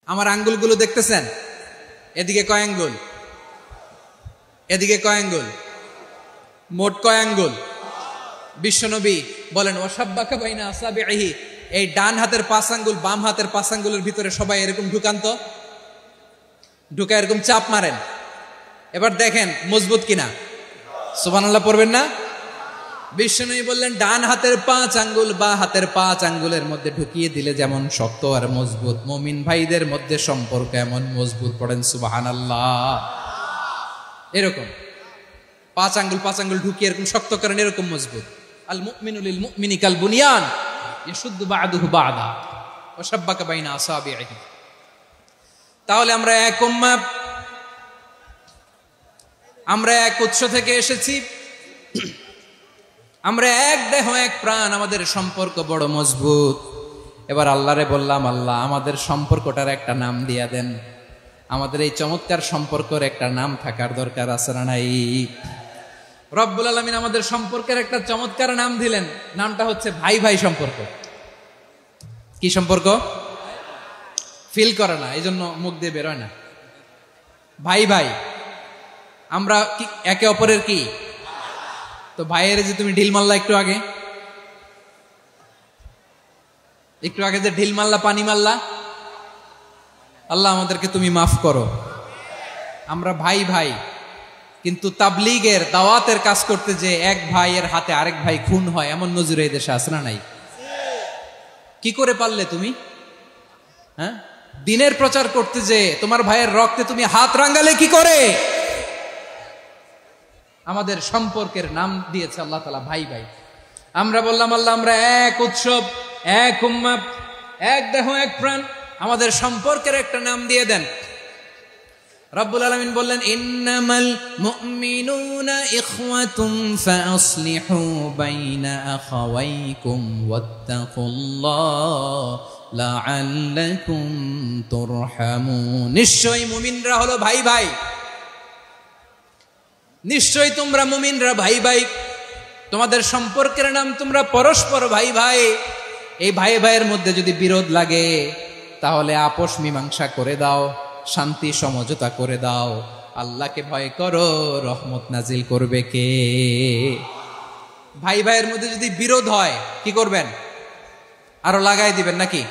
আমার আঙ্গুলগুলো দেখতেছেন? এদিকে কয় আঙ্গুল, এদিকে কয় আঙ্গুল, মোট কয় আঙ্গুল? বিশ্বনবী বলেন ওয়াসাব্বাকা বাইনা আসাবিহি, এই ডান হাতের 5 আঙ্গুল বাম হাতের 5 আঙ্গুলের ভিতরে সবাই এরকম ঢুকান্ত, ঢুকা এরকম চাপ মারেন। এবার দেখেন মজবুত কিনা। সুবহানাল্লাহ পড়বেন না? বিশ্বনবী বললেন ডান হাতের 5 আঙ্গুল বা হাতের 5 আঙ্গুলের মধ্যে ঢুকিয়ে দিলে যেমন শক্ত আর মজবুত, মুমিন ভাইদের মধ্যে সম্পর্ক এমন মজবুত। পড়েন সুবহানাল্লাহ। এরকম 5 আঙ্গুল ঢুকিয়ে এরকম শক্ত করেন, এরকম মজবুত। আল মুমিনু লিল মুমিনি কাল বুনিয়ান ইয়াশুদ্দু বা'দুহু বা'দা ওয়া শাব্বাকা বাইনা আসাবিহি। তাহলে আমরা এক উম্মাহ, আমরা এক উৎস থেকে এসেছি, আমরা এক দেহ এক প্রাণ, আমাদের সম্পর্ক বড় মজবুত। এবার আল্লাহরে বললাম, আল্লাহ আমাদের সম্পর্কটার একটা নাম দিয়া দেন। আমাদের এই চমৎকার সম্পর্কের একটা নাম থাকার দরকার আছে না নাই? রব্বুল আলামিন আমাদের সম্পর্কের একটা চমৎকার নাম দিলেন, নামটা হচ্ছে ভাই ভাই সম্পর্ক। কি সম্পর্ক? ফিল করে না, এই জন্য মুখ দিয়ে বেরোয় না। ভাই ভাই, আমরা কি একে অপরের কি? তো ভাইয়ের যে তুমি ঢিল মারলা একটু আগে, যে ঢিল মারলা, পানি মারলা, আল্লাহ আমাদেরকে তুমি মাফ করো। আমরা ভাই ভাই, কিন্তু তাবলীগের দাওয়াতের কাজ করতে যে এক ভাইয়ের হাতে আরেক ভাই খুন হয়, এমন নজির এই দেশে আছে না নাই? কি করে পারলে তুমি? হ্যাঁ, দিনের প্রচার করতে যে তোমার ভাইয়ের রক্তে তুমি হাত রাঙ্গালে কি করে? আমাদের সম্পর্কের নাম দিয়েছে আল্লাহ তাআলা ভাই ভাই। আমরা বললাম আল্লাহ আমরা এক উৎসব, এক উম্মাহ, এক দেহ এক প্রাণ, আমাদের সম্পর্কের একটা নাম দিয়ে দেন। রব্বুল আলামিন বললেন ইন্নামাল মুমিনুনা ইখওয়াতুন ফাসলিহু বাইনা আখাওয়াইকুম ওয়াত্তাকুল্লাহ লাআল্লাকুম তুরহামুন। নিশ্চয়ই মুমিনরা হলো ভাই ভাই, নিশ্চয়ই তোমরা মুমিনরা ভাই ভাই, তোমাদের সম্পর্কের নাম তোমরা পরস্পর ভাই ভাই। এই ভাই ভাইয়ের মধ্যে যদি বিরোধ লাগে তাহলে আপোষ মীমাংসা করে দাও, শান্তি সমঝোতা করে দাও। আল্লাহকে ভয় করো, রহমত নাজিল করবে কে? ভাই ভাইয়ের মধ্যে যদি বিরোধ হয় কি করবেন? আরো লাগাই দিবেন নাকি?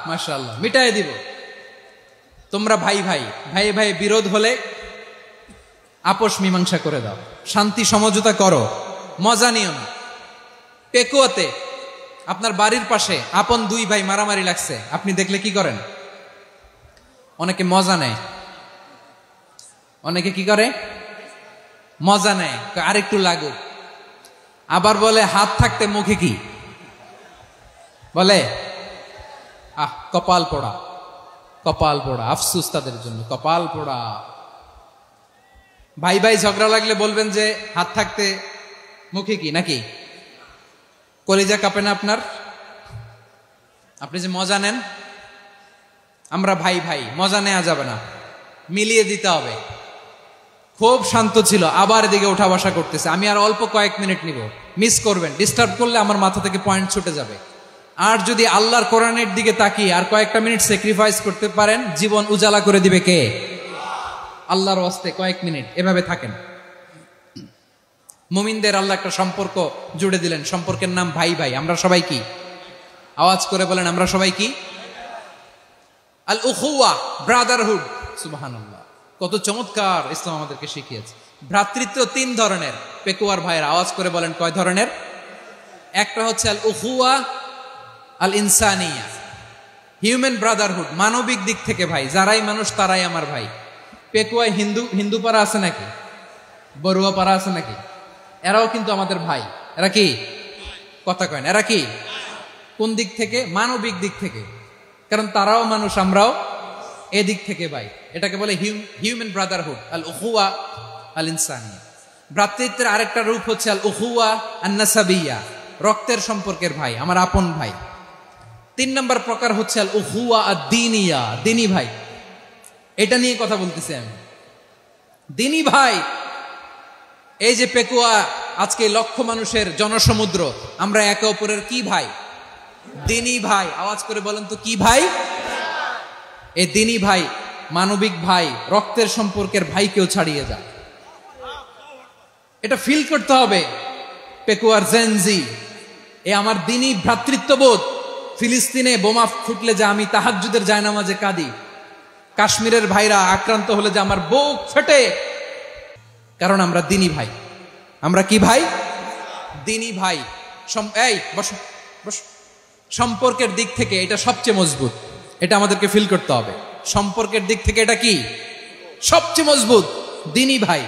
মাশাআল্লাহ, মিটাই দিব। তোমরা ভাই ভাই, ভাই ভাই বিরোধ হলে আপোষ মীমাংসা করে দাও, শান্তি সমঝোতা করো, মজা নিও না। পেকুয়াতে আপনার বাড়ির পাশে আপন 2 ভাই মারামারি লাগছে, আপনি দেখলে কি করেন? অনেকে মজা নেয়। অনেকে কি করে? মজা নেয়, আরেকটু লাগুক। আবার বলে হাত থাকতে মুখে কি বলে? কপাল পোড়া, কপাল পোড়া। আফসুস তাদের জন্য, কপাল পোড়া। ভাই ভাই ঝগড়া লাগলে বলবেন যে হাত থাকতে মুখে কি, নাকি? কলিজা কাঁপে না আপনার? আপনি যে মজা নেন। আমরা ভাই ভাই, মজা নেওয়া যাবে না, মিলিয়ে দিতে হবে। খুব শান্ত ছিল, আবার এদিকে ওঠা বসা করতেছে। আমি আর অল্প কয়েক মিনিট নিব, মিস করবেন। ডিস্টার্ব করলে আমার মাথা থেকে পয়েন্ট ছুটে যাবে। আর যদি আল্লাহর কোরআনের দিকে তাকিয়ে আর কয়েকটা মিনিট স্যাক্রিফাইস করতে পারেন, জীবন উজালা করে দিবে কে? আল্লাহর ওয়াস্তে কয়েক মিনিট এভাবে থাকেন। মুমিনদের আল্লাহ একটা সম্পর্ক জুড়ে দিলেন, সম্পর্কের নাম ভাই ভাই। আমরা সবাই কি? আওয়াজ করে বলেন, আমরা সবাই কি? আল উখুয়া, ব্রাদারহুড। সুবহানাল্লাহ, কত চমৎকার ইসলাম আমাদেরকে শিখিয়েছে। ভ্রাতৃত্ব 3 ধরনের। পেকুয়ার ভাইয়ের আওয়াজ করে বলেন কয় ধরনের? একটা হচ্ছে আল উখুয়া আল ইনসানিয়া, হিউম্যান ব্রাদারহুড, মানবিক দিক থেকে ভাই, যারাই মানুষ তারাই আমার ভাই। পেকুয়ায় হিন্দু পাড়া আছে নাকি? বড়ুয়া পাড়া আছে নাকি? এরাও কিন্তু আমাদের ভাই। এরা কি? কথা কয় না, এরা কি? কোন দিক থেকে? মানবিক দিক থেকে। কারণ তারাও মানুষ, আমরাও এদিক থেকে ভাই। এটাকে বলে হিউম্যান ব্রাদারহুড, আল উখুয়া আল ইনসানিয়া। ভ্রাতৃত্বের আরেকটা রূপ হচ্ছে আল উখুয়া আন নাসাবিয়া, রক্তের সম্পর্কের ভাই, আমার আপন ভাই। 3 নম্বর প্রকার হচ্ছে আল উখুয়া আদ-দীনিয়া, দিনী ভাই। এটা নিয়ে কথা বলতেছি আমি। দিনী ভাই, এই যে পেকুয়া আজকে লক্ষ মানুষের জনসমুদ্র, আমরা একে অপরের কি ভাই? দিনী ভাই। আওয়াজ করে বলেন তো কি ভাই? এই দিনী ভাই, মানবিক ভাই, রক্তের সম্পর্কের ভাইকেও ছাড়িয়ে যায়। এটা ফিল করতে হবে। পেকুয়ার জেনজি, এ আমার দিনী ভ্রাতৃত্ববোধ। ফিলিস্তিনে বোমা ফুটলে যে আমি তাহাজ্জুদের জায়নামাজে কাঁদি, কাশ্মীরের ভাইরা আক্রান্ত হলে যে আমার বুক ফেটে, কারণ আমরা দিনী ভাই। আমরা কি ভাই? দিনী ভাই। এই বসো বসো। সম্পর্কের দিক থেকে এটা সবচেয়ে মজবুত, এটা আমাদেরকে ফিল করতে হবে। সম্পর্কের দিক থেকে এটা কি সবচেয়ে মজবুত? দিনী ভাই।